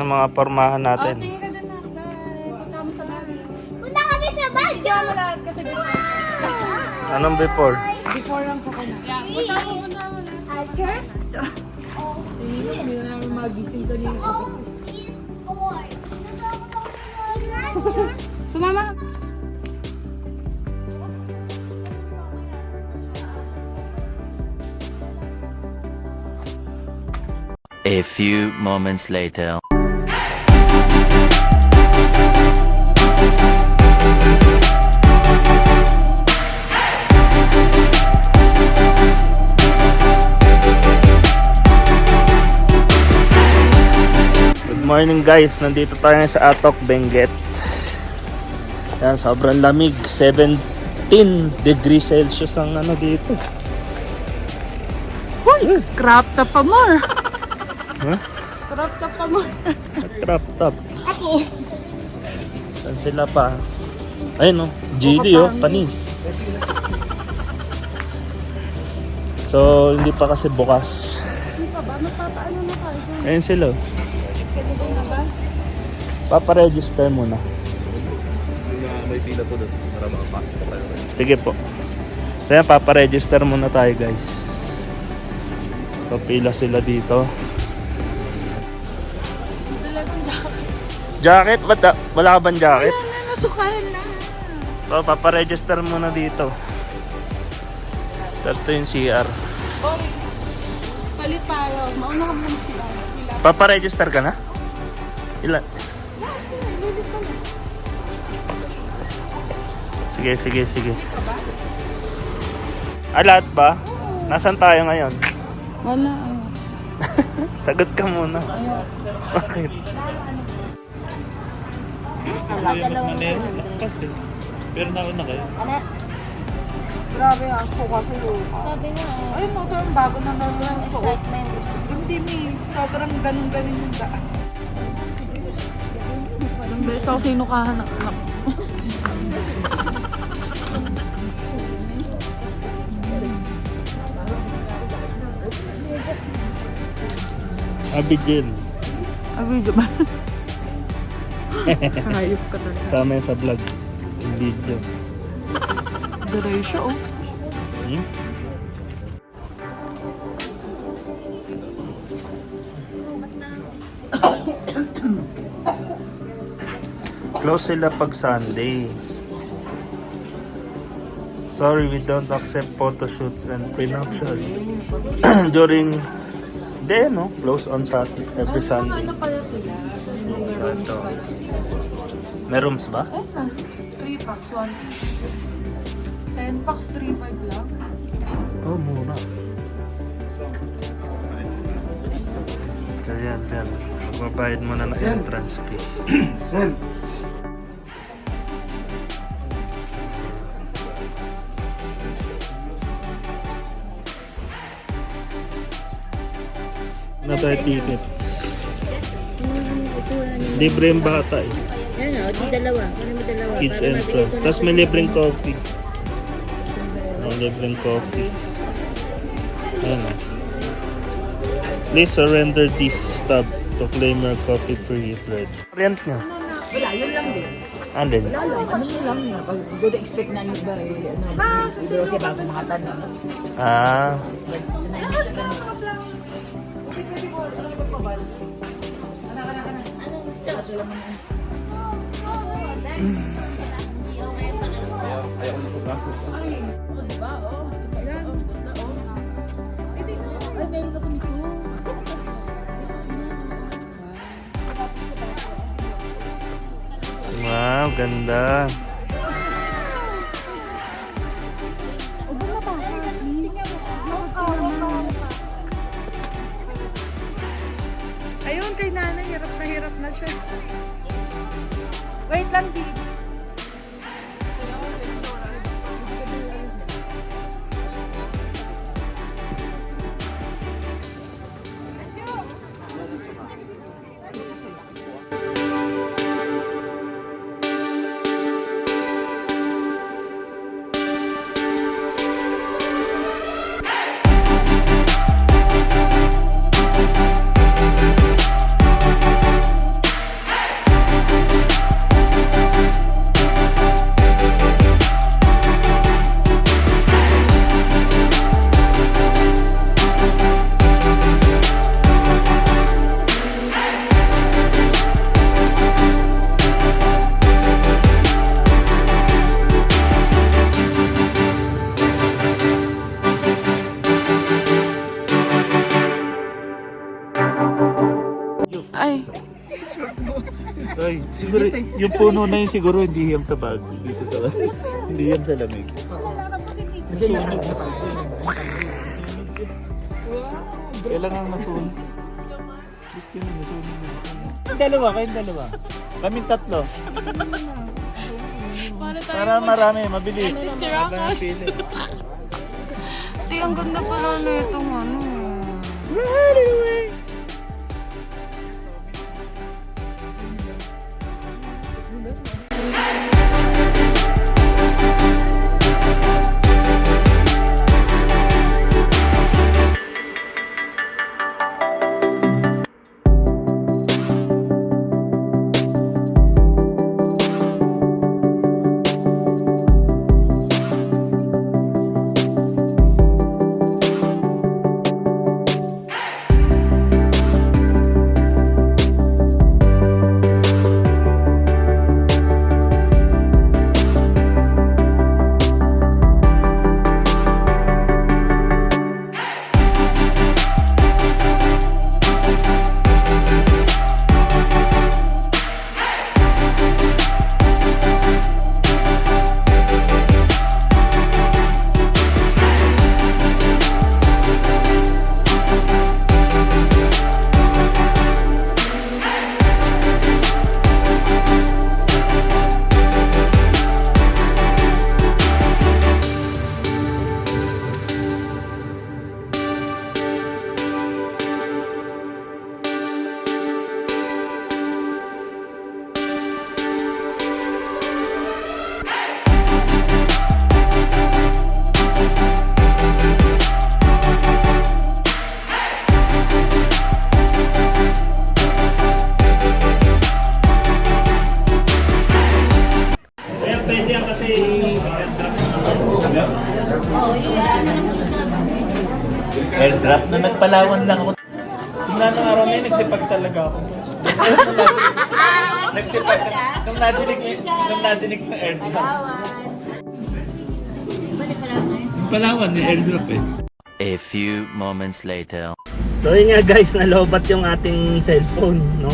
Yan ang mga pormahan natin. Tingin ka din na. Punta mo sa bahay. Punta kami sa Baguio! Ikaw lahat kasi before. Anong before? Before lang ko na. Punta mo na. Alchers? Hindi na namin magising kanina sa Is four. Sumama. A few moments later. Good morning guys, nandito tayo sa Atok, Benguet. Yan, sobrang lamig, 17 degrees Celsius ang ano dito. Uy! Crop top pa more. Huh? Crop top pa more. Crop top. Ako. Saan sila pa? Ayun oh, GD oh, panis. So, hindi pa kasi bukas. Hindi pa ba? Magpapaano na tayo? Ayun sila. Sige na ba? Paparegister muna. May pila po doon para makapasok pa tayo. Sige po. So yan, paparegister muna tayo guys. So pila sila dito. Jacket? Ba't wala ka bang jacket? Wala na, nasukahan na. So paparegister muna dito. Tapos ito yung CR. Okay. Palit tayo. Mauna ka muna sila. Paparegister ka na? Ilan? Sige, sige, sige. Ah, lahat ba? Nasaan tayo ngayon? Wala. Sagot ka muna. Bakit? Pero nauna kayo. Grabe ang suka sa iyo. Sabi nga, Ay, mo ito yung bago na sobrang excitement. Hindi mi. Sobrang ganun-ganun yung daan. Ang beses ako sinukahan ng anak. Abigail. Video ba? Hayop ka talaga. Sama yan sa vlog. Yung video. Diretso oh. Hmm? Close sila pag Sunday. Sorry, we don't accept photo shoots and prenuptial during day, no? Close on Saturday, every Sunday. Ano pala sila? Ito. May rooms ba? Ay na. 3 packs, 1. 10 packs, 3.5 lang. Oh, mura. So yan, yan. Magbabayad mo na ng entrance fee. Na tayo ticket. Libre yung bata eh. Yan o, di dalawa. Ano mo dalawa? Kids entrance. Tapos may libreng coffee. May libreng coffee. Ayan o. Please surrender this stub to claim your coffee free bread. Rent nyo? Wala, yun lang din. Andin? Wala lang, ano yun lang yun. Pag good expect na yun ba eh, ano, siguro siya bago mga tanong. Ah. Ayaw ko na po ba? Wow, ganda. Ayun, kay nanay, hirap na siya. Wait lang, di. Ay, siguro, yung puno na yun siguro hindi hiyang sa bag. Dito sa, hindi hiyang sa lamig. Kasi nasunog na pala. Kailangan masunog. Kayong dalawa. Kaming tatlo. Para marami, mabilis. Marami pili. Ate, ang ganda pala na itong ano. Kaya pwede yan kasi Airdrop na nagpalawan lang ako. simula ng araw na yun, nagsipag talaga ako. Nagsipag nung nadinig ng airdrop. Palawan ni airdrop eh. A few moments later. So yun nga guys, nalobat yung ating cellphone, no?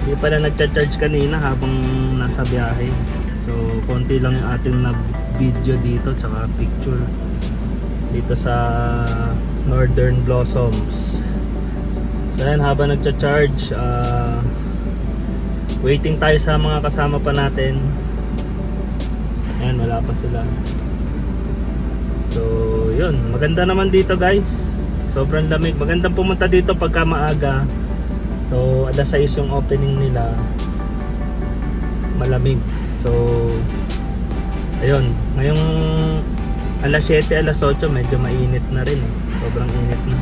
Hindi pala nagcha-charge kanina habang nasa biyahe. So konti lang yung ating na-video dito, tsaka picture dito sa Northern Blossoms. So yan, habang nagcha-charge, waiting tayo sa mga kasama pa natin. Ayan, wala pa sila. So yun, maganda naman dito guys. Sobrang lamig. Magandang pumunta dito pagka maaga. So alas 6 yung opening nila. Malamig. So ayun, ngayong alas 7, alas 8 medyo mainit na rin eh. Sobrang init na.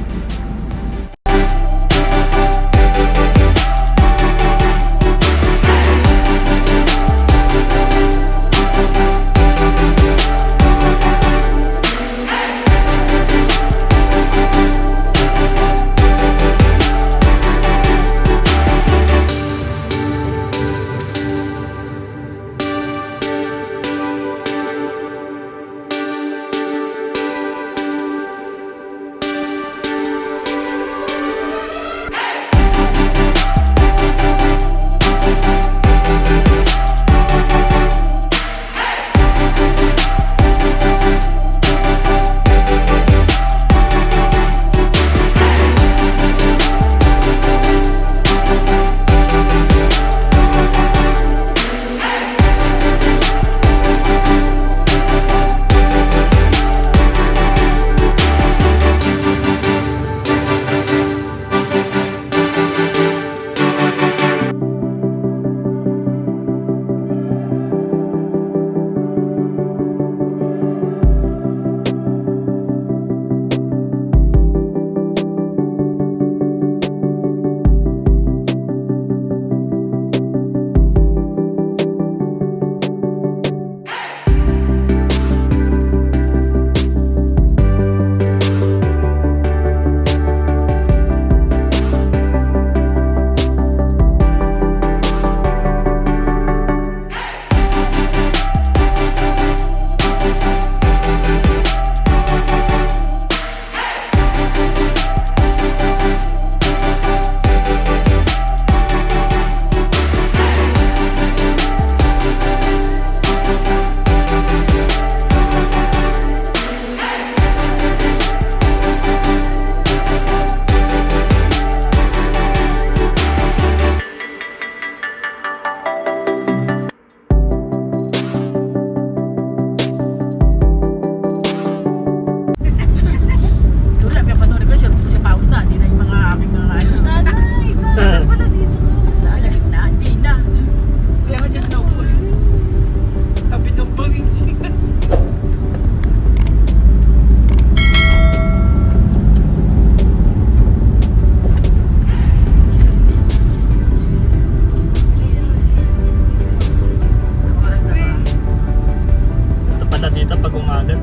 pag umaga.